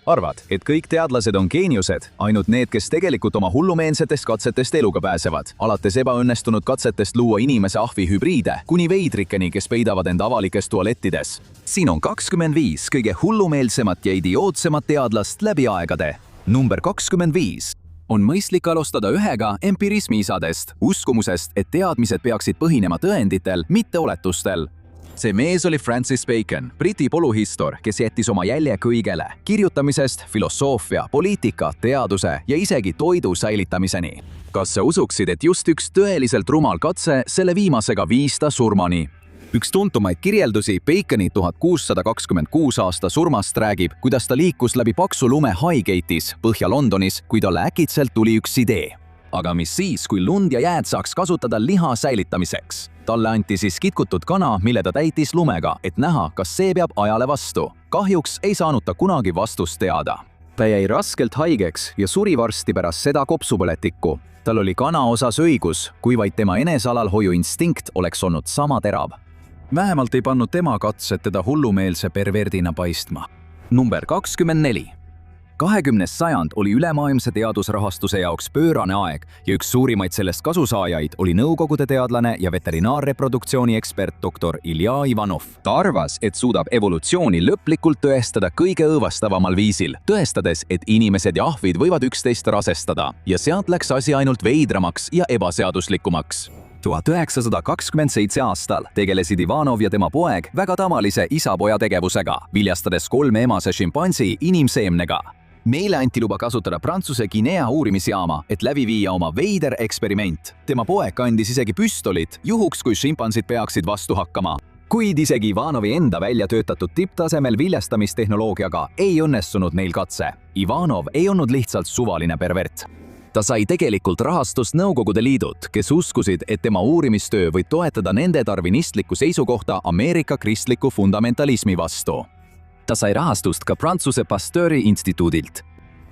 arvad, et kõik teadlased on geeniused, ainult need, kes tegelikult oma hullumeelsetest katsetest eluga pääsevad. Alates ebaõnnestunud katsetest luua inimese ahvi hübriide, kuni veidrikeni, kes peidavad end avalikes tualettides. Siin on 25 kõige hullumeelsemat ja idiootsemat teadlast läbi aegade. Number 25. On mõistlik alustada ühega empirismiisadest, uskumusest, et teadmised peaksid põhinema tõenditel, mitte oletustel. See mees oli Francis Bacon, Briti poluhistor, kes jättis oma jälje kõigele. Kirjutamisest, filosoofia, poliitika, teaduse ja isegi toidu säilitamiseni. Kas sa usuksid, et just üks tõeliselt rumal katse selle viimasega viis ta surmani? Üks tuntumaid kirjeldusi Baconi 1626 aasta surmast räägib, kuidas ta liikus läbi paksu lume Highgate'is, Põhja-Londonis, kui talle äkitselt tuli üks idee. Aga mis siis, kui lund ja jääd saaks kasutada liha säilitamiseks? Talle anti siis kitkutud kana, mille ta täitis lumega, et näha, kas see peab ajale vastu. Kahjuks ei saanud ta kunagi vastust teada. Ta jäi raskelt haigeks ja suri varsti pärast seda kopsupõletikku. Tal oli kana osas õigus, kui vaid tema enesealalhoiu instinkt oleks olnud sama terav. Vähemalt ei pannud tema katsed teda hullumeelse perverdina paistma. Number 24. 20. sajand oli ülemaailmse teadusrahastuse jaoks pöörane aeg ja üks suurimaid sellest kasusaajaid oli nõukogude teadlane ja veterinaarreproduktsiooni ekspert doktor Ilja Ivanov. Ta arvas, et suudab evolutsiooni lõplikult tõestada kõige õõvastavamal viisil, tõestades, et inimesed ja ahvid võivad üksteist rasestada ja sealt läks asi ainult veidramaks ja ebaseaduslikumaks. 1927 aastal tegelesid Ivanov ja tema poeg väga tavalise isa-poja tegevusega, viljastades 3 emase šimpansi inimseemnega. Meile anti luba kasutada Prantsuse Guinea uurimisjaama, et läbi viia oma veider eksperiment. Tema poeg kandis isegi püstolit, juhuks kui šimpansid peaksid vastu hakkama. Kuid isegi Ivanovi enda välja töötatud tipptasemel viljastamistehnoloogiaga ei õnnestunud neil katse. Ivanov ei olnud lihtsalt suvaline pervert. Ta sai tegelikult rahastust Nõukogude Liidult, kes uskusid, et tema uurimistöö võib toetada nende darwinistlikku seisukohta Ameerika kristliku fundamentalismi vastu. Ta sai rahastust ka Prantsuse Pasteuri instituudilt.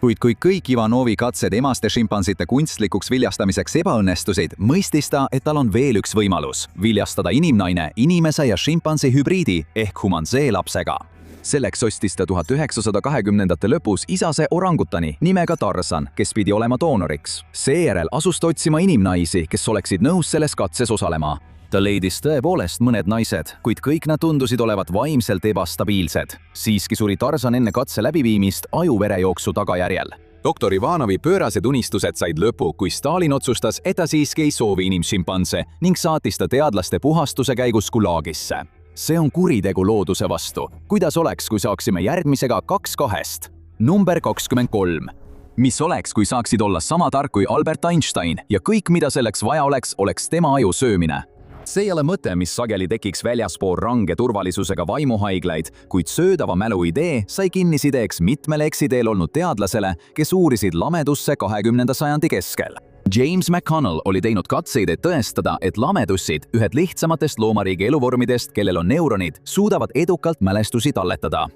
Kuid kui kõik Ivanovi katsed emaste šimpansite kunstlikuks viljastamiseks ebaõnnestusid, mõistis ta, et tal on veel üks võimalus – viljastada inimnaine inimese ja šimpansi hübriidi ehk humansee lapsega. Selleks ostis ta 1920ndate lõpus isase orangutani nimega Tarzan, kes pidi olema doonoriks. Seejärel asus ta otsima inimnaisi, kes oleksid nõus selles katses osalema. Ta leidis tõepoolest mõned naised, kuid kõik nad tundusid olevat vaimselt ebastabiilsed. Siiski suri Tarzan enne katse läbiviimist ajuverejooksu tagajärjel. Doktor Ivanovi pöörased unistused said lõpu, kui Stalin otsustas, et ta siiski ei soovi inimšimpanse ning saatis ta teadlaste puhastuse käigus Gulagisse. See on kuritegu looduse vastu. Kuidas oleks, kui saaksime järgmisega 2-2? Number 23. Mis oleks, kui saaksid olla sama tark kui Albert Einstein ja kõik, mida selleks vaja oleks tema aju söömine? See ei ole mõte, mis sageli tekiks väljaspool range turvalisusega vaimuhaiglaid, kuid söödava mälu idee sai kinnisideeks mitmele eksiteel olnud teadlasele, kes uurisid lamedusse 20. sajandi keskel. James McConnell oli teinud katseid, et tõestada, et lamedussid, ühed lihtsamatest loomariigi eluvormidest, kellel on neuronid, suudavad edukalt mälestusi talletada.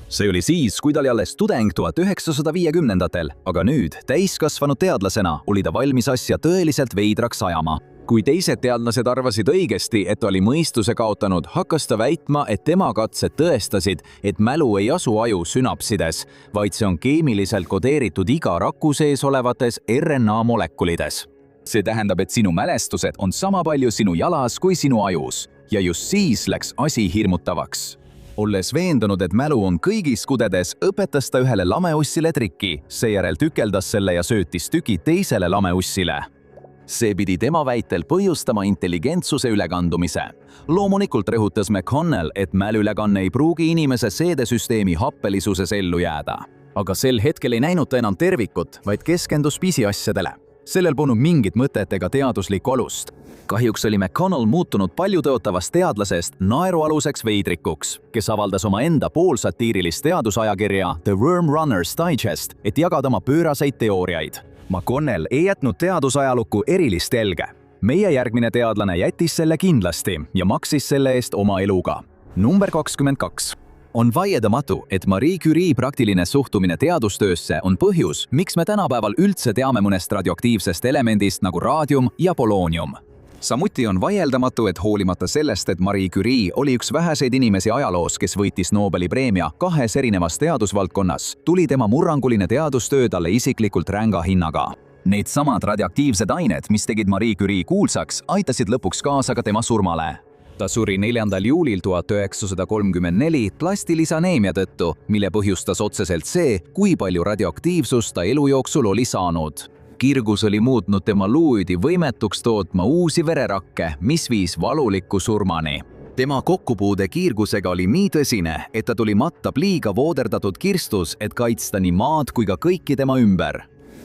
See oli siis, kui ta oli alles tudeng 1950ndatel, aga nüüd, täiskasvanud teadlasena, oli ta valmis asja tõeliselt veidraks ajama. Kui teised teadlased arvasid õigesti, et ta oli mõistuse kaotanud, hakkas ta väitma, et tema katsed tõestasid, et mälu ei asu aju sünapsides, vaid see on keemiliselt kodeeritud iga raku sees olevates RNA-molekulides. See tähendab, et sinu mälestused on sama palju sinu jalas kui sinu ajus. Ja just siis läks asi hirmutavaks. Olles veendunud, et mälu on kõigis kudedes, õpetas ta ühele lameussile triki, seejärel tükeldas selle ja söötis tüki teisele lameussile. See pidi tema väitel põhjustama intelligentsuse ülekandumise. Loomulikult rõhutas McConnell, et mäluülekanne ei pruugi inimese seedesüsteemi happelisuses ellu jääda. Aga sel hetkel ei näinud ta enam tervikut, vaid keskendus pisiasjadele. Sellel polnud mingit mõtet ega teaduslikku alust. Kahjuks oli McConnell muutunud paljutõotavast teadlasest naerualuseks veidrikuks, kes avaldas oma enda poolsatiirilist teadusajakirja The Worm Runner's Digest, et jagada oma pööraseid teooriaid. McConnell ei jätnud teadusajalukku erilist jälge. Meie järgmine teadlane jättis selle kindlasti ja maksis selle eest oma eluga. Number 22. On vaiedamatu, et Marie Curie praktiline suhtumine teadustöösse on põhjus, miks me tänapäeval üldse teame mõnest radioaktiivsest elemendist nagu raadium ja poloonium. Samuti on vaieldamatu, et hoolimata sellest, et Marie Curie oli üks väheseid inimesi ajaloos, kes võitis Nobeli preemia 2 erinevas teadusvaldkonnas, tuli tema murranguline teadustöö talle isiklikult ränga hinnaga. Need samad radioaktiivsed ained, mis tegid Marie Curie kuulsaks, aitasid lõpuks kaasa ka tema surmale. Ta suri 4. juulil 1934 plastilise aneemia tõttu, mille põhjustas otseselt see, kui palju radioaktiivsust ta elu jooksul oli saanud. Kirgus oli muutnud tema luuüdi võimetuks tootma uusi vererakke, mis viis valuliku surmani. Tema kokkupuude kiirgusega oli nii tõsine, et ta tuli matta pliiga vooderdatud kirstus, et kaitsta nii maad kui ka kõiki tema ümber.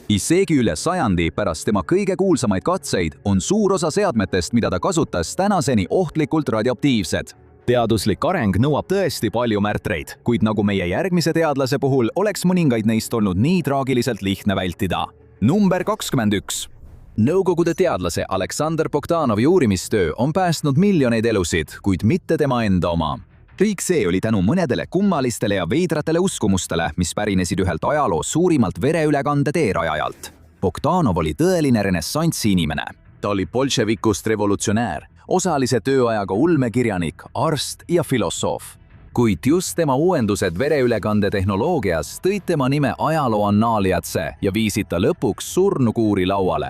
Isegi üle sajandi pärast tema kõige kuulsamaid katseid on suur osa seadmetest, mida ta kasutas, tänaseni ohtlikult radioaktiivsed. Teaduslik areng nõuab tõesti palju märtreid, kuid nagu meie järgmise teadlase puhul oleks mõningaid neist olnud nii traagiliselt lihtne vältida. Number 21. Nõukogude teadlase Aleksandr Bogdanovi uurimistöö on päästnud miljoneid elusid, kuid mitte tema enda oma. Kõik see oli tänu mõnedele kummalistele ja veidratele uskumustele, mis pärinesid ühelt ajaloo suurimalt vereülekande teerajajalt. Bogdanov oli tõeline renessansi inimene. Ta oli bolševikust revolutsionäär, osalise tööajaga ulmekirjanik, arst ja filosoof. Kuid just tema uuendused vereülekande tehnoloogias tõid tema nime ajaloo annaaliatse ja viisid ta lõpuks surnukuuri lauale.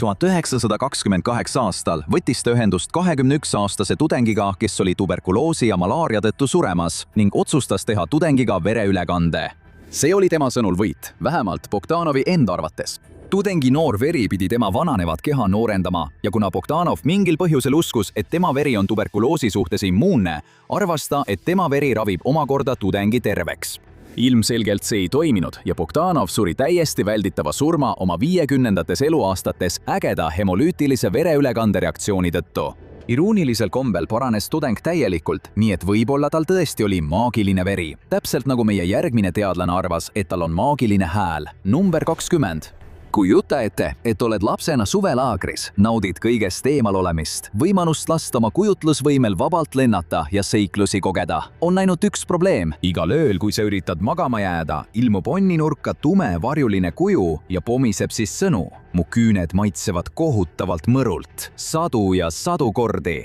1928 aastal võttis ta ühendust 21-aastase tudengiga, kes oli tuberkuloosi ja malaaria tõttu suremas ning otsustas teha tudengiga vereülekande. See oli tema sõnul võit, vähemalt Bogdanovi enda arvates. Tudengi noor veri pidi tema vananevat keha noorendama ja kuna Bogdanov mingil põhjusel uskus, et tema veri on tuberkuloosi suhtes immuunne, arvas ta, et tema veri ravib omakorda tudengi terveks. Ilmselgelt see ei toiminud ja Bogdanov suri täiesti välditava surma oma 50. eluaastates ägeda hemolüütilise vereülekande reaktsiooni tõttu. Iroonilisel kombel paranes tudeng täielikult, nii et võib-olla tal tõesti oli maagiline veri. Täpselt nagu meie järgmine teadlane arvas, et tal on maagiline hääl. Number 20. Kujuta ette, et oled lapsena suvelaagris, naudid kõigest eemal olemist, võimalust lasta oma kujutlusvõimel vabalt lennata ja seiklusi kogeda. On ainult üks probleem. Igal ööl, kui sa üritad magama jääda, ilmub onninurka tume varjuline kuju ja pomiseb siis sõnu. Mu küüned maitsevad kohutavalt mõrult, sadu ja sadu kordi.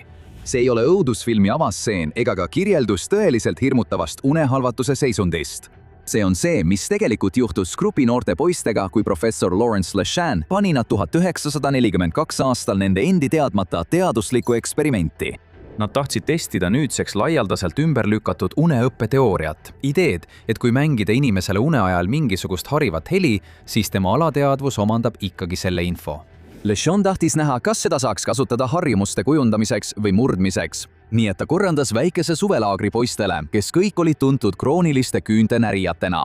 See ei ole õudusfilmi avasseen ega ka kirjeldus tõeliselt hirmutavast unehalvatuse seisundist. See on see, mis tegelikult juhtus grupi noorte poistega, kui professor Lawrence Leshan pani nad 1942 aastal nende endi teadmata teaduslikku eksperimenti. Nad tahtsid testida nüüdseks laialdaselt ümber lükatud uneõppeteooriat. Ideed, et kui mängida inimesele une ajal mingisugust harivat heli, siis tema alateadvus omandab ikkagi selle info. Leshan tahtis näha, kas seda saaks kasutada harjumuste kujundamiseks või murdmiseks. Nii et ta korraldas väikese suvelaagri poistele, kes kõik olid tuntud krooniliste küünte närijatena.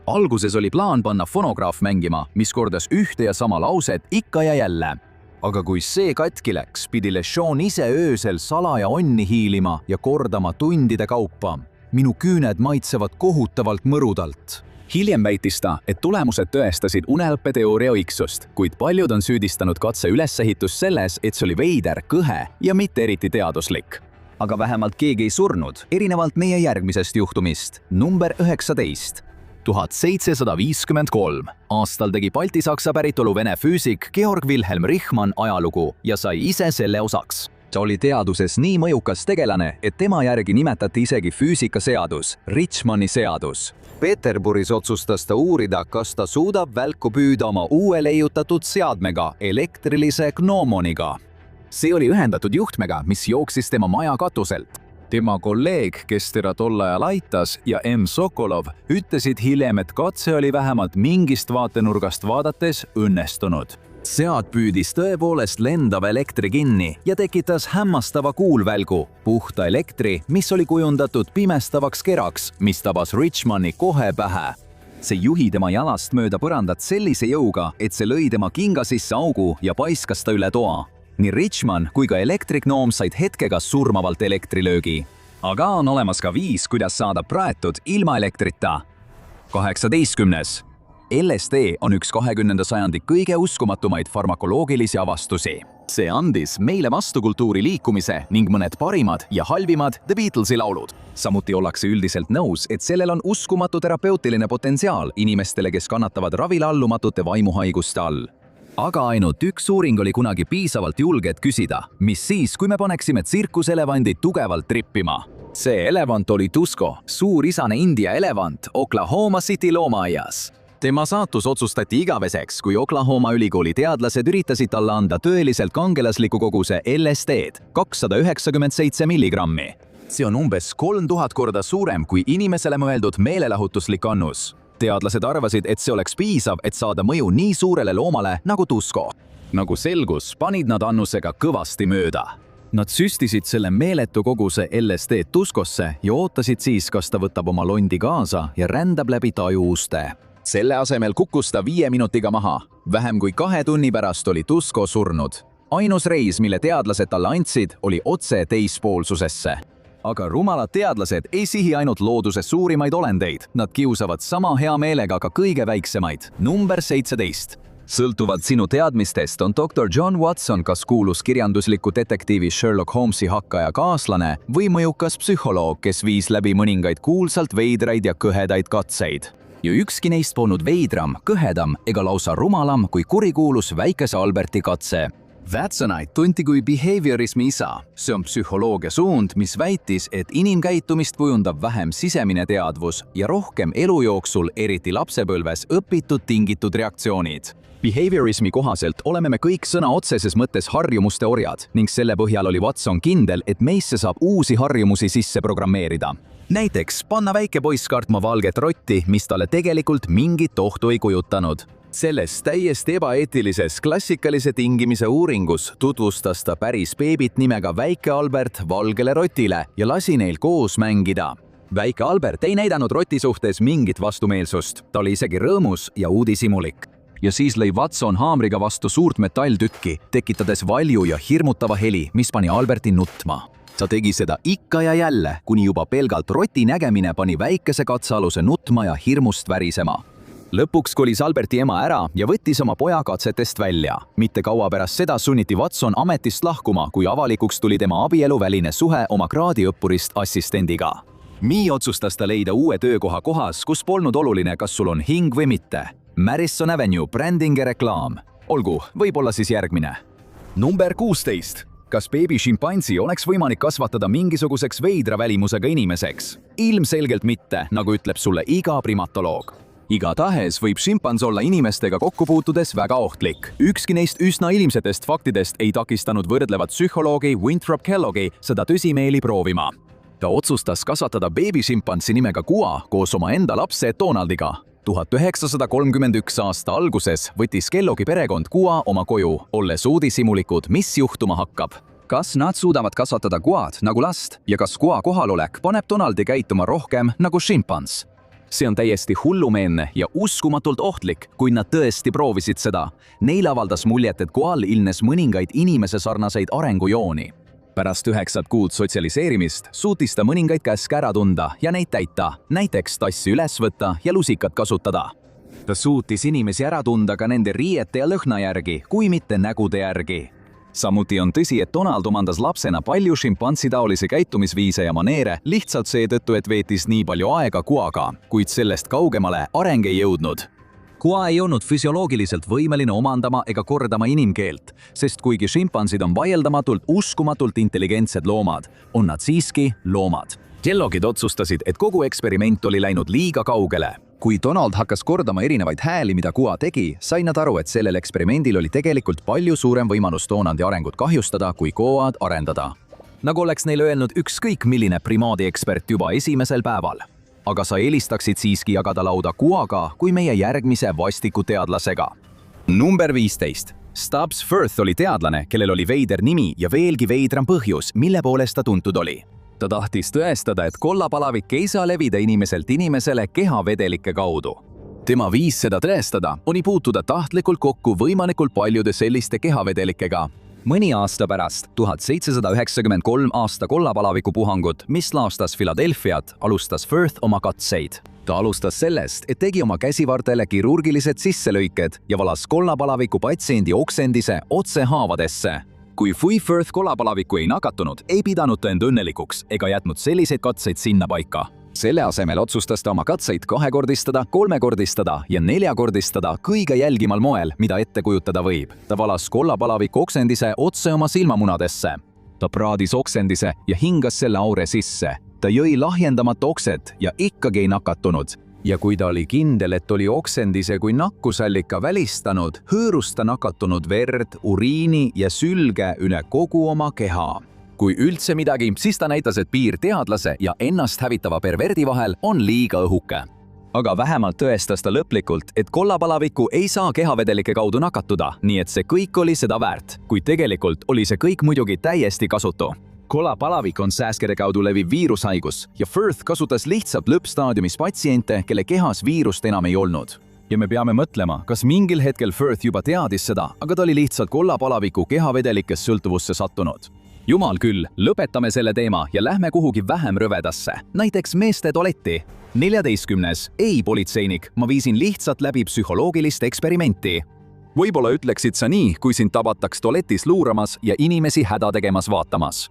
Alguses oli plaan panna fonograaf mängima, mis kordas ühte ja sama lauset ikka ja jälle. Aga kui see katki läks, pidi Leshan ise öösel salaja onni hiilima ja kordama tundide kaupa. Minu küüned maitsevad kohutavalt mõrudalt. Hiljem väitis ta, et tulemused tõestasid uneõppeteooria õigsust, kuid paljud on süüdistanud katse ülesehitust selles, et see oli veider, kõhe ja mitte eriti teaduslik. Aga vähemalt keegi ei surnud, erinevalt meie järgmisest juhtumist. Number 19. 1753. Aastal tegi Balti-Saksa päritolu vene füüsik Georg Wilhelm Richmann ajalugu ja sai ise selle osaks. Ta oli teaduses nii mõjukas tegelane, et tema järgi nimetati isegi füüsikaseadus, Richmanni seadus. Peterburis otsustas ta uurida, kas ta suudab välku püüda oma uue leiutatud seadmega, elektrilise gnomoniga. See oli ühendatud juhtmega, mis jooksis tema maja katuselt. Tema kolleeg, kes teda tol ajal aitas, ja M. Sokolov ütlesid hiljem, et katse oli vähemalt mingist vaatenurgast vaadates õnnestunud. Sead püüdis tõepoolest lendava elektri kinni ja tekitas hämmastava kuulvälgu, puhta elektri, mis oli kujundatud pimestavaks keraks, mis tabas Richmanni kohe pähe. See juhi tema jalast mööda põrandat sellise jõuga, et see lõi tema kinga sisse augu ja paiskas ta üle toa. Nii Richmann kui ka elektrignoom said hetkega surmavalt elektrilöögi. Aga on olemas ka viis, kuidas saada praetud ilma elektrita. 18. LSD on üks 20. sajandi kõige uskumatumaid farmakoloogilisi avastusi. See andis meile vastukultuuri liikumise ning mõned parimad ja halvimad The Beatlesi laulud. Samuti ollakse üldiselt nõus, et sellel on uskumatu terapeutiline potentsiaal inimestele, kes kannatavad ravile allumatute vaimuhaiguste all. aga ainult üks uuring oli kunagi piisavalt julge, et küsida, mis siis, kui me paneksime tsirkuselevandid tugevalt trippima. See elevant oli Tusko, suurisane India elevant Oklahoma City loomaaias. Tema saatus otsustati igaveseks, kui Oklahoma ülikooli teadlased üritasid talle anda tõeliselt kangelasliku koguse LSD-d, 297 milligrammi. See on umbes 3000 korda suurem kui inimesele mõeldud meelelahutuslik annus. Teadlased arvasid, et see oleks piisav, et saada mõju nii suurele loomale nagu Tusko. Nagu selgus, panid nad annusega kõvasti mööda. Nad süstisid selle meeletu koguse LSD Tuskosse ja ootasid siis, kas ta võtab oma londi kaasa ja rändab läbi tajuuste. Selle asemel kukkus ta 5 minutiga maha. Vähem kui 2 tunni pärast oli Tusko surnud. Ainus reis, mille teadlased talle andsid, oli otse teispoolsusesse. Aga rumalad teadlased ei sihi ainult looduse suurimaid olendeid. Nad kiusavad sama hea meelega ka kõige väiksemaid. Number 17. Sõltuvalt sinu teadmistest on Dr. John Watson kas kuulus kirjandusliku detektiivi Sherlock Holmesi hakkaja kaaslane või mõjukas psühholoog, kes viis läbi mõningaid kuulsalt veidraid ja kõhedaid katseid. Ja ükski neist polnud veidram, kõhedam ega lausa rumalam kui kurikuulus väikese Alberti katse. Watsonite tunti kui behaviorismi isa. See on psühholoogia suund, mis väitis, et inimkäitumist kujundab vähem sisemine teadvus ja rohkem elu jooksul, eriti lapsepõlves, õpitud tingitud reaktsioonid. Behaviorismi kohaselt oleme me kõik sõna otseses mõttes harjumuste orjad ning selle põhjal oli Watson kindel, et meisse saab uusi harjumusi sisse programmeerida. Näiteks panna väike poiss kartma valget rotti, mis talle tegelikult mingit ohtu ei kujutanud. Selles täiesti ebaeetilises klassikalise tingimise uuringus tutvustas ta päris beebit nimega Väike Albert valgele rotile ja lasi neil koos mängida. Väike Albert ei näidanud roti suhtes mingit vastumeelsust, ta oli isegi rõõmus ja uudishimulik. Ja siis lõi Watson haamriga vastu suurt metalltükki, tekitades valju ja hirmutava heli, mis pani Alberti nutma. Ta tegi seda ikka ja jälle, kuni juba pelgalt roti nägemine pani väikese katsealuse nutma ja hirmust värisema. Lõpuks kolis Alberti ema ära ja võttis oma poja katsetest välja. Mitte kaua pärast seda sunniti Watson ametist lahkuma, kui avalikuks tuli tema abieluväline suhe oma kraadiõppurist assistendiga. Nii otsustas ta leida uue töökoha kohas, kus polnud oluline, kas sul on hing või mitte. Madison Avenue branding ja reklaam. Olgu, võib-olla siis järgmine. Number 16. Kas beebi šimpansi oleks võimalik kasvatada mingisuguseks veidra välimusega inimeseks? Ilmselgelt mitte, nagu ütleb sulle iga primatoloog. Igatahes võib šimpans olla inimestega kokku puutudes väga ohtlik. Ükski neist üsna ilmsetest faktidest ei takistanud võrdlevat psühholoogi Winthrop Kellogi seda tõsimeeli proovima. Ta otsustas kasvatada beebishimpansi nimega Kua koos oma enda lapse Donaldiga. 1931 aasta alguses võttis Kellogi perekond Kua oma koju, olles uudishimulikud, mis juhtuma hakkab. Kas nad suudavad kasvatada Kuad nagu last ja kas Kua kohalolek paneb Donaldi käituma rohkem nagu šimpans? See on täiesti hullumeelne ja uskumatult ohtlik, kui nad tõesti proovisid seda. Neil avaldas muljet, et Kual ilmnes mõningaid inimese sarnaseid arengujooni. Pärast 9 kuud sotsialiseerimist suutis ta mõningaid käske ära tunda ja neid täita, näiteks tassi üles võtta ja lusikat kasutada. Ta suutis inimesi ära tunda ka nende riiete ja lõhna järgi, kui mitte nägude järgi. Samuti on tõsi, et Donald omandas lapsena palju šimpansi-taolisi käitumisviise ja maneere lihtsalt seetõttu, et veetis nii palju aega Kuaga, kuid sellest kaugemale areng ei jõudnud. Kua ei olnud füsioloogiliselt võimeline omandama ega kordama inimkeelt, sest kuigi šimpansid on vaieldamatult uskumatult intelligentsed loomad, on nad siiski loomad. Kellogid otsustasid, et kogu eksperiment oli läinud liiga kaugele. Kui Donald hakkas kordama erinevaid hääli, mida Kua tegi, sai nad aru, et sellel eksperimendil oli tegelikult palju suurem võimalus Donaldi arengut kahjustada, kui Kuad arendada. Nagu oleks neile öelnud ükskõik milline primaadi ekspert juba esimesel päeval. Aga sa eelistaksid siiski jagada lauda Kuaga kui meie järgmise vastiku teadlasega. Number 15. Stubbs Firth oli teadlane, kellel oli veider nimi ja veelgi veidram põhjus, mille poolest ta tuntud oli. Ta tahtis tõestada, et kollapalavik ei saa levida inimeselt inimesele kehavedelike kaudu. Tema viis seda tõestada oli puutuda tahtlikult kokku võimalikult paljude selliste kehavedelikega. Mõni aasta pärast, 1793 aasta kollapalaviku puhangut, mis laastas Philadelphiat, alustas Firth oma katseid. Ta alustas sellest, et tegi oma käsivartele kirurgilised sisselõiked ja valas kollapalaviku patsiendi oksendise otse haavadesse. Kui Firth kollapalaviku ei nakatunud, ei pidanud ta end õnnelikuks ega jätnud selliseid katseid sinna paika. Selle asemel otsustas ta oma katseid kahekordistada, kolmekordistada ja neljakordistada kõige jälgimal moel, mida ette kujutada võib. Ta valas kollapalaviku oksendise otse oma silmamunadesse. Ta praadis oksendise ja hingas selle aure sisse. Ta jõi lahjendamata okset ja ikkagi ei nakatunud. Ja kui ta oli kindel, et oli oksendise kui nakkusallika välistanud, hõõrus ta nakatunud verd, uriini ja sülge üle kogu oma keha. Kui üldse midagi, siis ta näitas, et piir teadlase ja ennast hävitava perverdi vahel on liiga õhuke. Aga vähemalt tõestas ta lõplikult, et kollapalaviku ei saa kehavedelike kaudu nakatuda, nii et see kõik oli seda väärt. Kuid tegelikult oli see kõik muidugi täiesti kasutu. Kollapalavik on sääskede kaudu leviv viirushaigus ja Firth kasutas lihtsalt lõppstaadiumis patsiente, kelle kehas viirust enam ei olnud. Ja me peame mõtlema, kas mingil hetkel Firth juba teadis seda, aga ta oli lihtsalt kollapalaviku kehavedelikes sõltuvusse sattunud. Jumal küll, lõpetame selle teema ja lähme kuhugi vähem rõvedasse, näiteks meeste tualetti. 14. Ei, politseinik, ma viisin lihtsalt läbi psühholoogilist eksperimenti. Võib-olla ütleksid sa nii, kui sind tabataks tualetis luuramas ja inimesi häda tegemas vaatamas.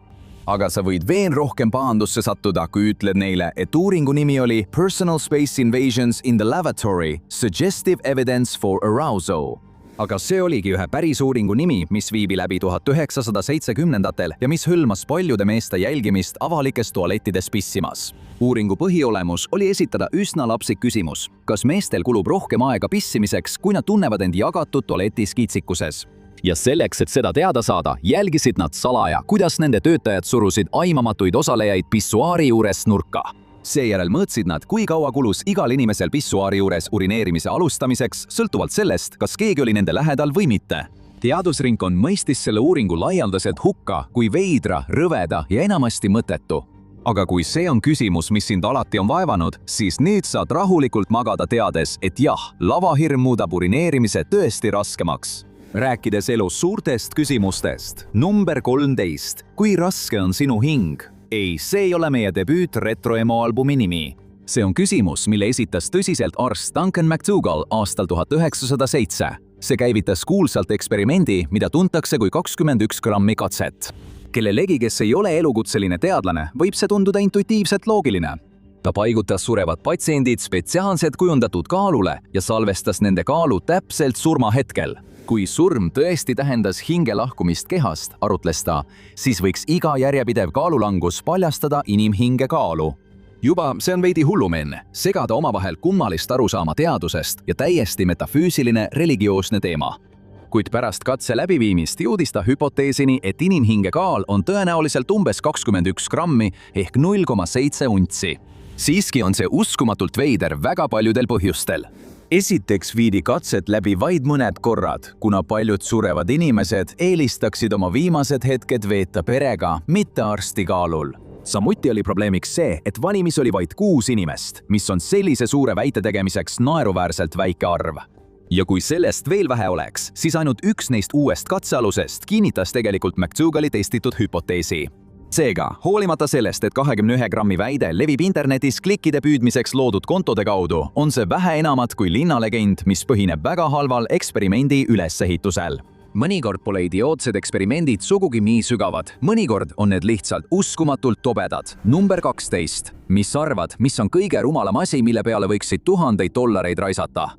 Aga sa võid veel rohkem pahandusse sattuda, kui ütled neile, et uuringu nimi oli Personal Space Invasions in the Lavatory – Suggestive Evidence for Arousal. Aga see oligi ühe päris uuringu nimi, mis viibi läbi 1970-ndatel ja mis hõlmas paljude meeste jälgimist avalikes tualettides pissimas. Uuringu põhiolemus oli esitada üsna lapsik küsimus, kas meestel kulub rohkem aega pissimiseks, kui nad tunnevad end jagatud tualetis kitsikuses. Ja selleks, et seda teada saada, jälgisid nad salaja, kuidas nende töötajad surusid aimamatuid osalejaid pissuaari juures nurka. Seejärel mõõtsid nad, kui kaua kulus igal inimesel pissuaari juures urineerimise alustamiseks, sõltuvalt sellest, kas keegi oli nende lähedal või mitte. Teadusringkond mõistis selle uuringu laialdaselt hukka kui veidra, rõveda ja enamasti mõttetu. Aga kui see on küsimus, mis sind alati on vaevanud, siis nüüd saad rahulikult magada teades, et jah, lavahirm muudab urineerimise tõesti raskemaks. Rääkides elus suurtest küsimustest. Number 13. Kui raske on sinu hing? Ei, see ei ole meie debüüt Retro-Emo albumi nimi. See on küsimus, mille esitas tõsiselt arst Duncan McDougall aastal 1907. See käivitas kuulsalt eksperimendi, mida tuntakse kui 21 grammi katset. Kellelegi, kes ei ole elukutseline teadlane, võib see tunduda intuitiivselt loogiline. Ta paigutas surevad patsiendid spetsiaalselt kujundatud kaalule ja salvestas nende kaalu täpselt surmahetkel. Kui surm tõesti tähendas hinge lahkumist kehast, arutles ta, siis võiks iga järjepidev kaalulangus paljastada inimhinge kaalu. Juba see on veidi hullumeelne, segada omavahel kummalist arusaama teadusest ja täiesti metafüüsiline religioosne teema. Kuid pärast katse läbiviimist jõudis ta hüpoteesini, et inimhinge kaal on tõenäoliselt umbes 21 grammi ehk 0,7 untsi. Siiski on see uskumatult veider väga paljudel põhjustel. Esiteks viidi katset läbi vaid mõned korrad, kuna paljud surevad inimesed eelistaksid oma viimased hetked veeta perega, mitte arsti kaalul. Samuti oli probleemiks see, et valimis oli vaid 6 inimest, mis on sellise suure väite tegemiseks naeruväärselt väike arv. Ja kui sellest veel vähe oleks, siis ainult üks neist uuest katsealusest kinnitas tegelikult McDougalli testitud hüpoteesi. Seega, hoolimata sellest, et 21 grammi väide levib internetis klikkide püüdmiseks loodud kontode kaudu, on see vähe enamat kui linnalegend, mis põhineb väga halval eksperimendi ülesehitusel. Mõnikord pole idiootsed eksperimendid sugugi nii sügavad, mõnikord on need lihtsalt uskumatult tobedad. Number 12. Mis arvad, mis on kõige rumalam asi, mille peale võiksid $1000 raisata?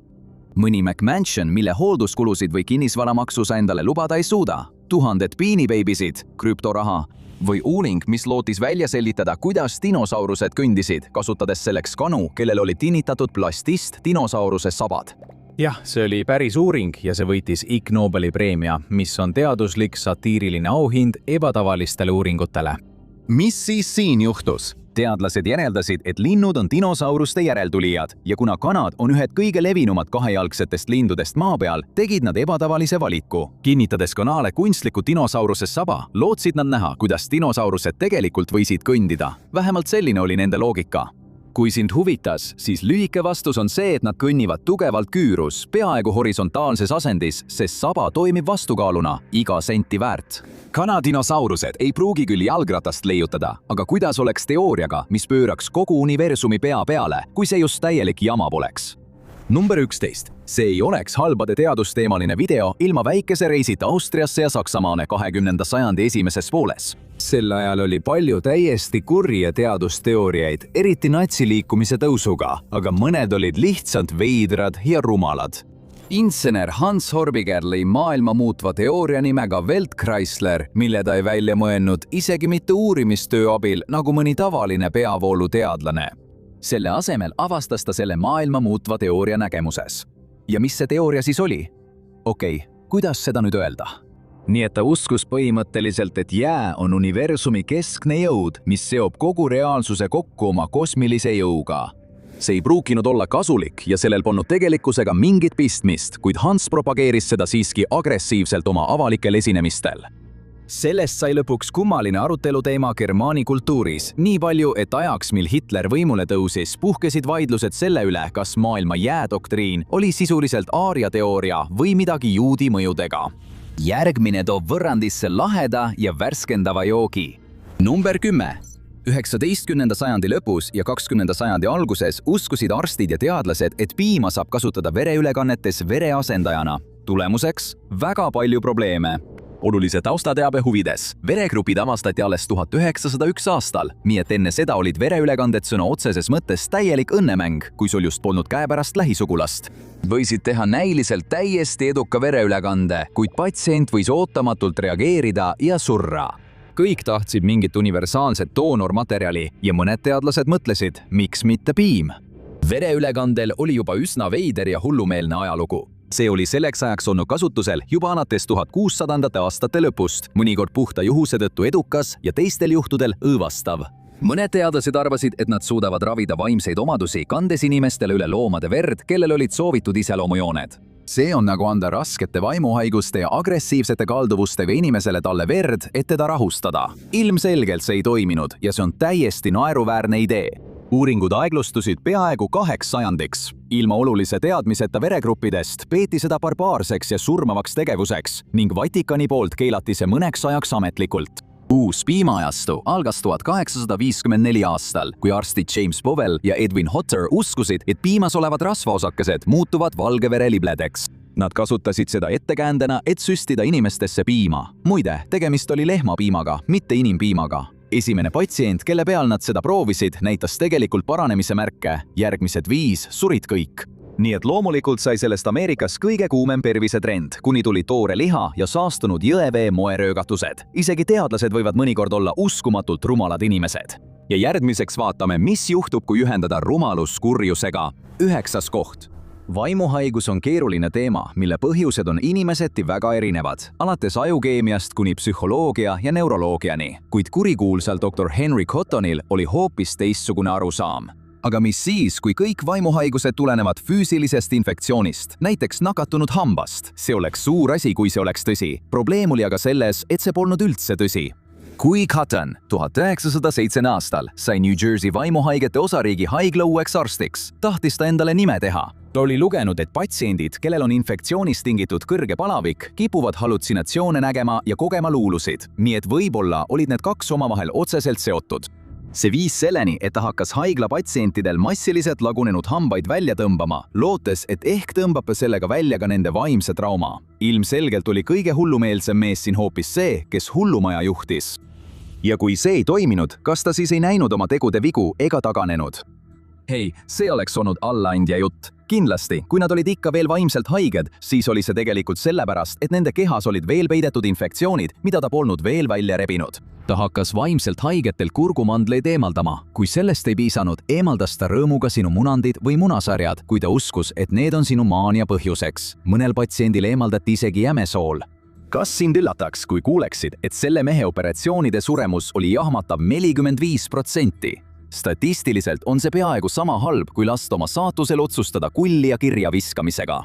Mõni McMansion, mille hoolduskulusid või kinnisvaramaksu sa endale lubada ei suuda? 1000 piinibeibisid, krüptoraha või uuring, mis lootis välja selgitada, kuidas dinosaurused kõndisid, kasutades selleks kanu, kellel oli tinnitatud plastist dinosauruse sabad. Jah, see oli päris uuring ja see võitis Ig Nobeli preemia, mis on teaduslik satiiriline auhind ebatavalistele uuringutele. Mis siis siin juhtus? Teadlased järeldasid, et linnud on dinosauruste järeltulijad ja kuna kanad on ühed kõige levinumad kahejalgsetest lindudest maa peal, tegid nad ebatavalise valiku. Kinnitades kanale kunstliku dinosauruse saba, lootsid nad näha, kuidas dinosaurused tegelikult võisid kõndida. Vähemalt selline oli nende loogika. Kui sind huvitas, siis lühike vastus on see, et nad kõnnivad tugevalt küürus, peaaegu horisontaalses asendis, sest saba toimib vastukaaluna, iga senti väärt. Kanadinosaurused ei pruugi küll jalgratast leiutada, aga kuidas oleks teooriaga, mis pööraks kogu universumi pea peale, kui see just täielik jama poleks? Number 11. See ei oleks halbade teadusteemaline video ilma väikese reisita Austriasse ja Saksamaale 20. sajandi esimeses pooles. Sel ajal oli palju täiesti kurja teadusteooriaid, eriti natsiliikumise tõusuga, aga mõned olid lihtsalt veidrad ja rumalad. Insener Hans Horbiger lõi maailma muutva teooria nimega Weltkreisler, mille ta ei välja mõelnud isegi mitte uurimistöö abil nagu mõni tavaline peavooluteadlane. Selle asemel avastas ta selle maailma muutva teooria nägemuses. Ja mis see teooria siis oli? Okei, kuidas seda nüüd öelda? Nii et ta uskus põhimõtteliselt, et jää on universumi keskne jõud, mis seob kogu reaalsuse kokku oma kosmilise jõuga. See ei pruukinud olla kasulik ja sellel polnud tegelikkusega mingit pistmist, kuid Hans propageeris seda siiski agressiivselt oma avalikel esinemistel. Sellest sai lõpuks kummaline aruteluteema germaani kultuuris, nii palju, et ajaks, mil Hitler võimule tõusis, puhkesid vaidlused selle üle, kas maailma jäädoktriin oli sisuliselt aaria teooria või midagi juudi mõjudega. Järgmine toob võrrandisse laheda ja värskendava joogi. Number 10. 19. sajandi lõpus ja 20. sajandi alguses uskusid arstid ja teadlased, et piima saab kasutada vereülekannetes vere asendajana. Tulemuseks väga palju probleeme. Olulise taustateabe huvides. Veregrupid avastati alles 1901 aastal, nii et enne seda olid vereülekanded sõna otseses mõttes täielik õnnemäng, kui sul just polnud käepärast lähisugulast. Võisid teha näiliselt täiesti eduka vereülekande, kuid patsient võis ootamatult reageerida ja surra. Kõik tahtsid mingit universaalset doonormaterjali ja mõned teadlased mõtlesid, miks mitte piim. Vereülekandel oli juba üsna veider ja hullumeelne ajalugu. See oli selleks ajaks olnud kasutusel juba alates 1600. aastate lõpust, mõnikord puhta juhuse tõttu edukas ja teistel juhtudel õõvastav. Mõned teadlased arvasid, et nad suudavad ravida vaimseid omadusi, kandes inimestele üle loomade verd, kellel olid soovitud iseloomujooned. See on nagu anda raskete vaimuhaiguste ja agressiivsete kalduvustega inimesele talle verd, et teda rahustada. Ilmselgelt see ei toiminud ja see on täiesti naeruväärne idee. Uuringud aeglustusid peaaegu 2 sajandiks. Ilma olulise teadmiseta veregruppidest peeti seda barbaarseks ja surmavaks tegevuseks ning Vatikani poolt keelati see mõneks ajaks ametlikult. Uus piimaajastu algas 1854 aastal, kui arstid James Powell ja Edwin Hotter uskusid, et piimas olevad rasvaosakesed muutuvad valgevere libledeks. Nad kasutasid seda ettekäändena, et süstida inimestesse piima. Muide, tegemist oli lehmapiimaga, mitte inimpiimaga. Esimene patsient, kelle peal nad seda proovisid, näitas tegelikult paranemise märke. Järgmised 5 surid kõik. Nii et loomulikult sai sellest Ameerikas kõige kuumem pervisetrend, kuni tuli toore liha ja saastunud jõevee moeröögatused. Isegi teadlased võivad mõnikord olla uskumatult rumalad inimesed. Ja järgmiseks vaatame, mis juhtub, kui ühendada rumalus kurjusega. 9. koht. Vaimuhaigus on keeruline teema, mille põhjused on inimeseti väga erinevad, alates ajukeemiast kuni psühholoogia ja neuroloogiani, kuid kurikuulsal Dr. Henry Cottonil oli hoopis teistsugune arusaam. Aga mis siis, kui kõik vaimuhaigused tulenevad füüsilisest infektsioonist, näiteks nakatunud hambast? See oleks suur asi, kui see oleks tõsi. Probleem oli aga selles, et see polnud üldse tõsi. Kui Cotton 1907 aastal sai New Jersey vaimuhaigete osariigi haigla uueks arstiks, tahtis ta endale nime teha. Ta oli lugenud, et patsiendid, kellel on infektsioonist tingitud kõrge palavik, kipuvad hallutsinatsioone nägema ja kogema luulusid, nii et võib-olla olid need 2 omavahel otseselt seotud. See viis selleni, et ta hakkas haigla patsientidel massiliselt lagunenud hambaid välja tõmbama, lootes, et ehk tõmbab sellega välja ka nende vaimse trauma. Ilmselgelt oli kõige hullumeelsem mees siin hoopis see, kes hullumaja juhtis. Ja kui see ei toiminud, kas ta siis ei näinud oma tegude vigu ega taganenud? Hei, see oleks olnud allaandja jutt. Kindlasti, kui nad olid ikka veel vaimselt haiged, siis oli see tegelikult sellepärast, et nende kehas olid veel peidetud infektsioonid, mida ta polnud veel välja rebinud. Ta hakkas vaimselt haigetel kurgumandleid eemaldama. Kui sellest ei piisanud, eemaldas ta rõõmuga sinu munandid või munasarjad, kui ta uskus, et need on sinu maania põhjuseks. Mõnel patsiendil eemaldati isegi jämesool. Kas sind üllataks, kui kuuleksid, et selle mehe operatsioonide suremus oli jahmatav 45%? Statistiliselt on see peaaegu sama halb, kui lasta oma saatusel otsustada kulli ja kirja viskamisega.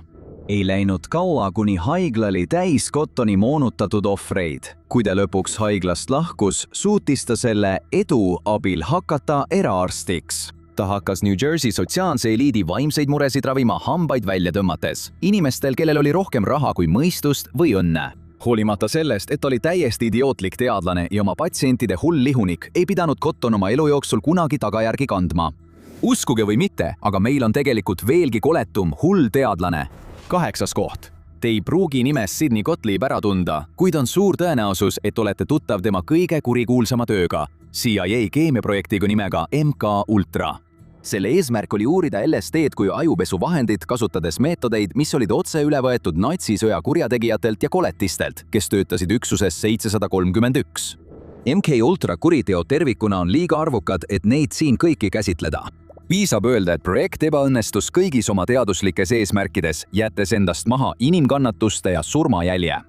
Ei läinud kaua, kuni haigla oli täis Cottoni moonutatud ohvreid. Kui ta lõpuks haiglast lahkus, suutis ta selle edu abil hakata eraarstiks. Ta hakkas New Jersey sotsiaalse eliidi vaimseid muresid ravima hambaid välja tõmmates. Inimestel, kellel oli rohkem raha kui mõistust või õnne. Hoolimata sellest, et oli täiesti idiootlik teadlane ja oma patsientide hull lihunik, ei pidanud Cotton oma elu jooksul kunagi tagajärgi kandma. uskuge või mitte, aga meil on tegelikult veelgi koletum hull teadlane. 8. koht. Te ei pruugi nimes Sidney Gottlieb ära tunda, kuid on suur tõenäosus, et olete tuttav tema kõige kurikuulsama tööga, CIA keemiaprojektiga nimega MK Ultra. Selle eesmärk oli uurida LSD-d kui ajupesuvahendit, kasutades meetodeid, mis olid otse üle võetud natsisõja kurjategijatelt ja koletistelt, kes töötasid üksuses 731. MK Ultra kuriteod tervikuna on liiga arvukad, et neid siin kõiki käsitleda. Piisab öelda, et projekt ebaõnnestus kõigis oma teaduslikes eesmärkides, jättes endast maha inimkannatuste ja surmajälje.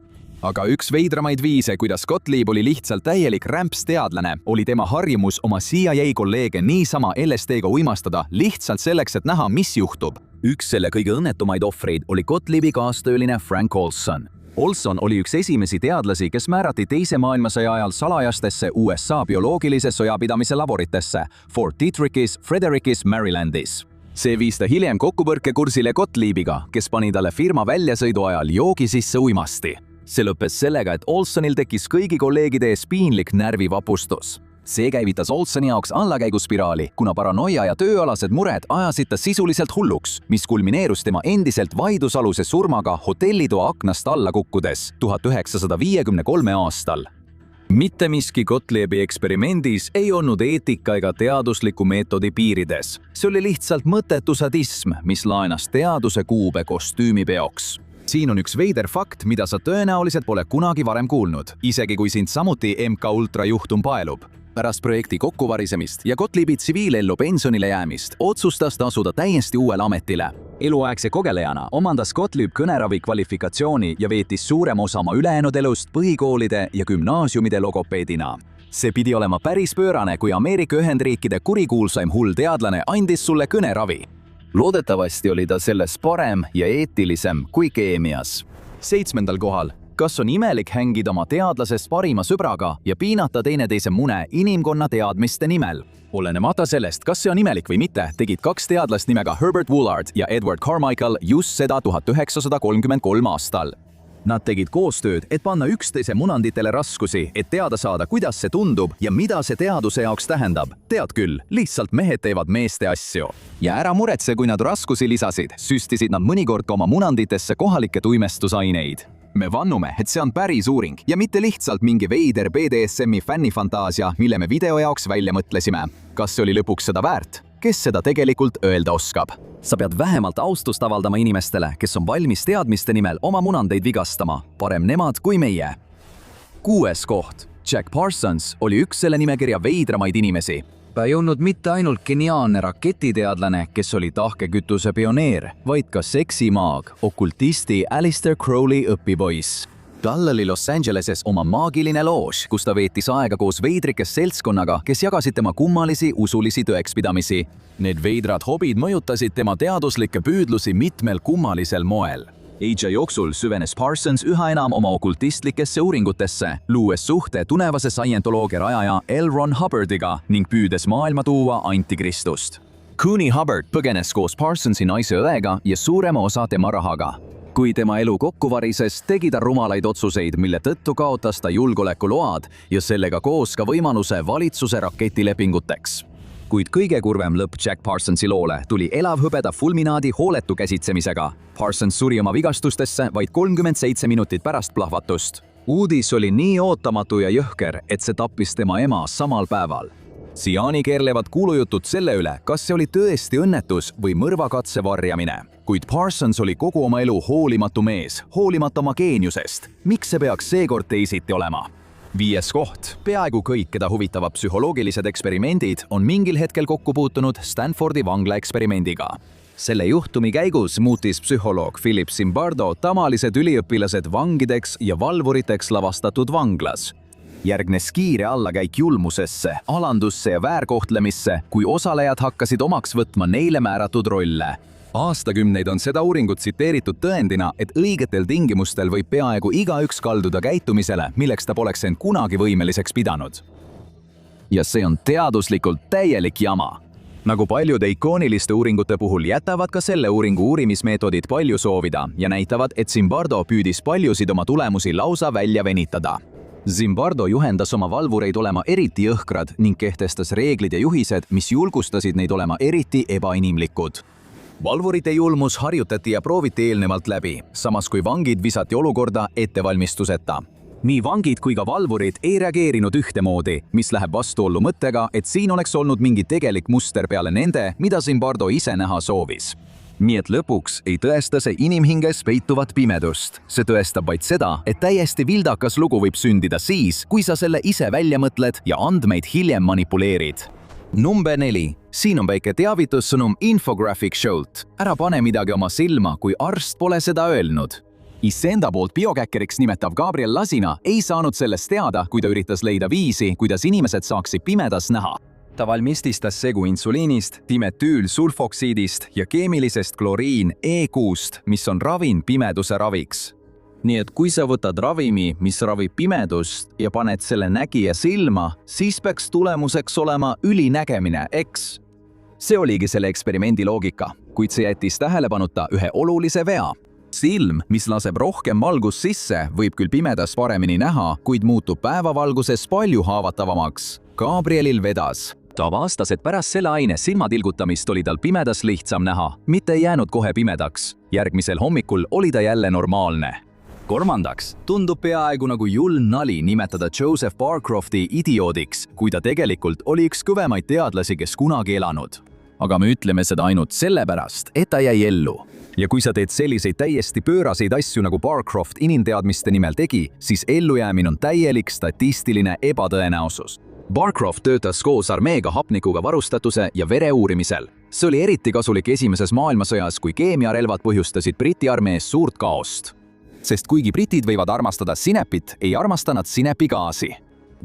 Aga üks veidramaid viise, kuidas Gottlieb oli lihtsalt täielik rämpsteadlane, oli tema harjumus oma CIA kolleege niisama LSD-ga uimastada lihtsalt selleks, et näha, mis juhtub. Üks selle kõige õnnetumaid ohvreid oli Gottliebi kaastööline Frank Olson. Olson oli üks esimesi teadlasi, kes määrati teise maailmasõja ajal salajastesse USA bioloogilise sõjapidamise laboritesse Fort Detrickis, Frederickis, Marylandis. See viis ta hiljem kokkupõrkekursile Gottliebiga, kes pani talle firma väljasõidu ajal joogi sisse uimasti. See lõppes sellega, et Olsonil tekkis kõigi kolleegide ees piinlik närvivapustus. See käivitas Olsoni jaoks allakäiguspiraali, kuna paranoia ja tööalased mured ajasid ta sisuliselt hulluks, mis kulmineerus tema endiselt vaidlusaluse surmaga hotellitoa aknast alla kukkudes 1953. aastal. Mitte miski Gottliebi eksperimendis ei olnud eetika ega teadusliku meetodi piirides. See oli lihtsalt mõttetu sadism, mis laenas teaduse kuube kostüümipeoks. Siin on üks veider fakt, mida sa tõenäoliselt pole kunagi varem kuulnud, isegi kui sind samuti MK Ultra juhtum paelub. Pärast projekti kokkuvarisemist ja Gottliebi tsiviilellu pensionile jäämist otsustas ta asuda täiesti uuele ametile. Eluaegse kogelejana omandas Gottlieb kõneravi kvalifikatsiooni ja veetis suurem osa oma ülejäänud elust põhikoolide ja gümnaasiumide logopeedina. See pidi olema päris pöörane, kui Ameerika Ühendriikide kurikuulsaim hull teadlane andis sulle kõneravi. Loodetavasti oli ta selles parem ja eetilisem kui keemias. 7. kohal. Kas on imelik hängida oma teadlasest parima sõbraga ja piinata teineteise mune inimkonna teadmiste nimel? Olenemata sellest, kas see on imelik või mitte, tegid 2 teadlast nimega Herbert Woolard ja Edward Carmichael just seda 1933 aastal. Nad tegid koostööd, et panna üksteise munanditele raskusi, et teada saada, kuidas see tundub ja mida see teaduse jaoks tähendab. Tead küll, lihtsalt mehed teevad meeste asju. Ja ära muretse, kui nad raskusi lisasid, süstisid nad mõnikord ka oma munanditesse kohalikke tuimestusaineid. Me vannume, et see on päris uuring ja mitte lihtsalt mingi veider BDSM-i fännifantaasia, mille me video jaoks välja mõtlesime. Kas see oli lõpuks seda väärt? Kes seda tegelikult öelda oskab? Sa pead vähemalt austust avaldama inimestele, kes on valmis teadmiste nimel oma munandeid vigastama. Parem nemad kui meie. 6. koht. Jack Parsons oli üks selle nimekirja veidramaid inimesi. Ta ei olnud mitte ainult geniaalne raketiteadlane, kes oli tahkekütuse pioneer, vaid ka seksimaag, okultisti Alistair Crowley õpipoiss. Tal oli Los Angeleses oma maagiline loož, kus ta veetis aega koos veidrikes seltskonnaga, kes jagasid tema kummalisi usulisi tõekspidamisi. Need veidrad hobid mõjutasid tema teaduslikke püüdlusi mitmel kummalisel moel. Aja jooksul süvenes Parsons üha enam oma okultistlikesse uuringutesse, luues suhte tunevase scientoloogia rajaja L. Ron Hubbardiga ning püüdes maailma tuua antikristust. Cooney Hubbard põgenes koos Parsonsi naise õega ja suurema osa tema rahaga. Kui tema elu kokku varises, tegi ta rumalaid otsuseid, mille tõttu kaotas ta julgeolekuload ja sellega koos ka võimaluse valitsuse raketilepinguteks. Kuid kõige kurvem lõpp Jack Parsonsi loole tuli elavhõbeda fulminaadi hooletu käsitsemisega. Parsons suri oma vigastustesse vaid 37 minutit pärast plahvatust. Uudis oli nii ootamatu ja jõhker, et see tappis tema ema samal päeval. Siiani keerlevad kuulujutud selle üle, kas see oli tõesti õnnetus või mõrvakatse varjamine. Kuid Parsons oli kogu oma elu hoolimatu mees, hoolimata oma geeniusest. Miks see peaks seekord teisiti olema? 5. koht. Peaaegu kõik, keda huvitavad psühholoogilised eksperimendid, on mingil hetkel kokku puutunud Stanfordi vangla eksperimendiga. Selle juhtumi käigus muutis psühholoog Philip Zimbardo tavalised üliõpilased vangideks ja valvuriteks lavastatud vanglas. Järgnes kiire allakäik julmusesse, alandusse ja väärkohtlemisse, kui osalejad hakkasid omaks võtma neile määratud rolle. Aastakümneid on seda uuringut tsiteeritud tõendina, et õigetel tingimustel võib peaaegu igaüks kalduda käitumisele, milleks ta poleks end kunagi võimeliseks pidanud. Ja see on teaduslikult täielik jama. Nagu paljude ikooniliste uuringute puhul jätavad ka selle uuringu uurimismeetodid palju soovida ja näitavad, et Zimbardo püüdis paljusid oma tulemusi lausa välja venitada. Zimbardo juhendas oma valvureid olema eriti jõhkrad ning kehtestas reeglid ja juhised, mis julgustasid neid olema eriti ebainimlikud. Valvurite julmus harjutati ja prooviti eelnevalt läbi, samas kui vangid visati olukorda ettevalmistuseta. Nii vangid kui ka valvurid ei reageerinud ühtemoodi, mis läheb vastuollu mõttega, et siin oleks olnud mingi tegelik muster peale nende, mida Zimbardo ise näha soovis. Nii et lõpuks ei tõesta see inimhinges peituvat pimedust. See tõestab vaid seda, et täiesti vildakas lugu võib sündida siis, kui sa selle ise välja mõtled ja andmeid hiljem manipuleerid. Number 4. Siin on väike teavitussõnum Infographic Show'lt. Ära pane midagi oma silma, kui arst pole seda öelnud. Iseenda poolt biokäkkeriks nimetav Gabriel Lasina ei saanud sellest teada, kui ta üritas leida viisi, kuidas inimesed saaksid pimedas näha. Ta valmististas segu insuliinist, dimetüülsulfoksiidist ja keemilisest kloriin E6, mis on ravin pimeduse raviks. Nii et kui sa võtad ravimi, mis ravib pimedust ja paned selle nägija silma, siis peaks tulemuseks olema ülinägemine, eks? See oligi selle eksperimendi loogika, kuid see jättis tähelepanuta ühe olulise vea. Silm, mis laseb rohkem valgust sisse, võib küll pimedas paremini näha, kuid muutub päevavalguses palju haavatavamaks. Gabrielil vedas. Ta avastas, et pärast selle aine silmatilgutamist oli tal pimedas lihtsam näha, mitte ei jäänud kohe pimedaks. Järgmisel hommikul oli ta jälle normaalne. Kolmandaks, tundub peaaegu nagu julm nali nimetada Joseph Barcrofti idioodiks, kui ta tegelikult oli üks kõvemaid teadlasi, kes kunagi elanud. Aga me ütleme seda ainult sellepärast, et ta jäi ellu. Ja kui sa teed selliseid täiesti pööraseid asju nagu Barcroft inimteadmiste nimel tegi, siis ellujäämine on täielik statistiline ebatõenäosus. Barcroft töötas koos armeega hapnikuga varustatuse ja vere uurimisel. See oli eriti kasulik esimeses maailmasõjas, kui keemiarelvad põhjustasid Briti armees suurt kaost. Sest kuigi britid võivad armastada sinepit, ei armasta nad sinepigaasi.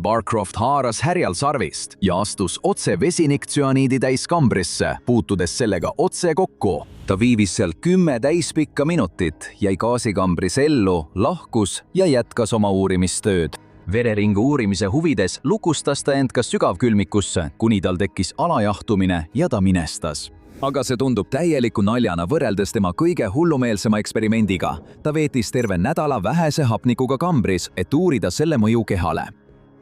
Barcroft haaras härjal sarvist ja astus otse vesiniktsüaniidi täis kambrisse, puutudes sellega otse kokku. Ta viivis seal 10 täispikka minutit, jäi gaasikambris ellu, lahkus ja jätkas oma uurimistööd. Vereringu uurimise huvides lukustas ta end ka sügavkülmikusse, kuni tal tekkis alajahtumine ja ta minestas. Aga see tundub täieliku naljana võrreldes tema kõige hullumeelsema eksperimendiga. Ta veetis terve nädala vähese hapnikuga kambris, et uurida selle mõju kehale.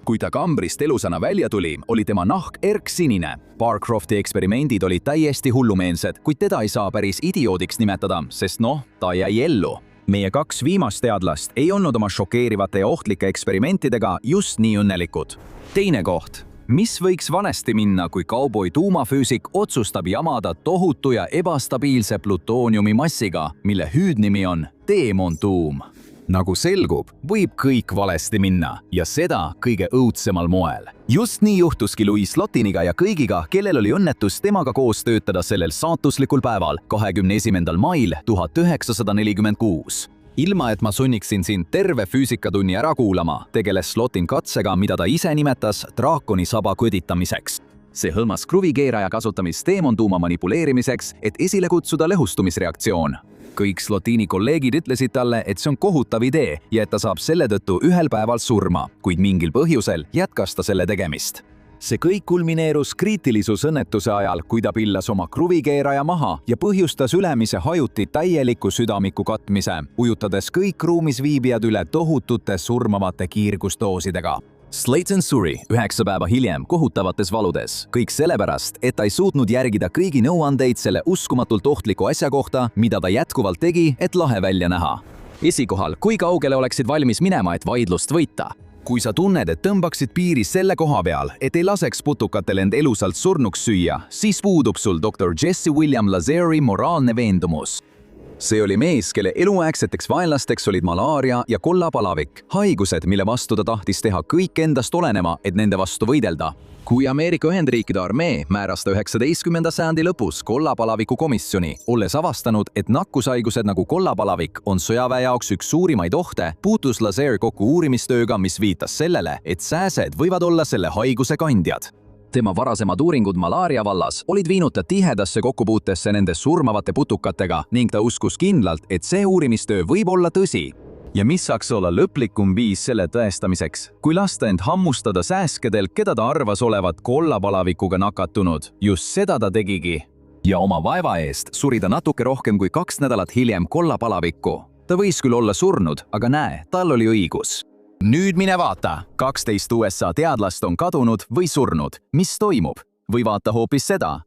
Kui ta kambrist elusana välja tuli, oli tema nahk erksinine. Barcrofti eksperimendid olid täiesti hullumeelsed, kuid teda ei saa päris idioodiks nimetada, sest ta jäi ellu. Meie 2 viimast teadlast ei olnud oma šokeerivate ja ohtlike eksperimentidega just nii õnnelikud. Teine koht. Mis võiks vanesti minna, kui kauboi tuumafüüsik otsustab jamada tohutu ja ebastabiilse plutooniumi massiga, mille hüüdnimi on teemontuum? Nagu selgub, võib kõik valesti minna ja seda kõige õudsemal moel. Just nii juhtuski Louis Slottiniga ja kõigiga, kellel oli õnnetus temaga koos töötada sellel saatuslikul päeval, 21. mail 1946. Ilma et ma sunniksin sind terve füüsikatunni ära kuulama, tegeles Slottin katsega, mida ta ise nimetas draakoni saba kõditamiseks. See hõlmas kruvikeeraja kasutamist teemontuuma manipuleerimiseks, et esile kutsuda lõhustumisreaktsioon. Kõik Slottini kolleegid ütlesid talle, et see on kohutav idee ja et ta saab selle tõttu ühel päeval surma, kuid mingil põhjusel jätkas ta selle tegemist. See kõik kulmineerus kriitilisuusõnnetuse ajal, kui ta pillas oma kruvikeeraja maha ja põhjustas ülemise hajuti täieliku südamiku katmise, ujutades kõik ruumis viibijad üle tohutute surmavate kiirgusdoosidega. Slayton suri 9 päeva hiljem kohutavates valudes. Kõik sellepärast, et ta ei suutnud järgida kõigi nõuandeid selle uskumatult ohtliku asja kohta, mida ta jätkuvalt tegi, et lahe välja näha. Esikohal, kui kaugele oleksid valmis minema, et vaidlust võita? Kui sa tunned, et tõmbaksid piiri selle koha peal, et ei laseks putukatel end elusalt surnuks süüa, siis puudub sul Dr. Jesse William Lazeri moraalne veendumus. See oli mees, kelle eluaegseteks vaenlasteks olid malaaria ja kollapalavik, haigused, mille vastu ta tahtis teha kõik endast olenema, et nende vastu võidelda. Kui Ameerika Ühendriikide armee määras ta 19. sajandi lõpus kollapalaviku komisjoni, olles avastanud, et nakkushaigused nagu kollapalavik on sõjaväe jaoks üks suurimaid ohte, puutus Lazer kokku uurimistööga, mis viitas sellele, et sääsed võivad olla selle haiguse kandjad. Tema varasemad uuringud malaaria vallas olid viinud ta tihedasse kokkupuutesse nende surmavate putukatega ning ta uskus kindlalt, et see uurimistöö võib olla tõsi. Ja mis saaks olla lõplikum viis selle tõestamiseks, kui lasta end hammustada sääskedel, keda ta arvas olevat kollapalavikuga nakatunud. Just seda ta tegigi. Ja oma vaeva eest suri ta natuke rohkem kui 2 nädalat hiljem kollapalavikku. Ta võis küll olla surnud, aga näe, tal oli õigus. nüüd mine vaata, 12 USA teadlast on kadunud või surnud. Mis toimub? Või vaata hoopis seda,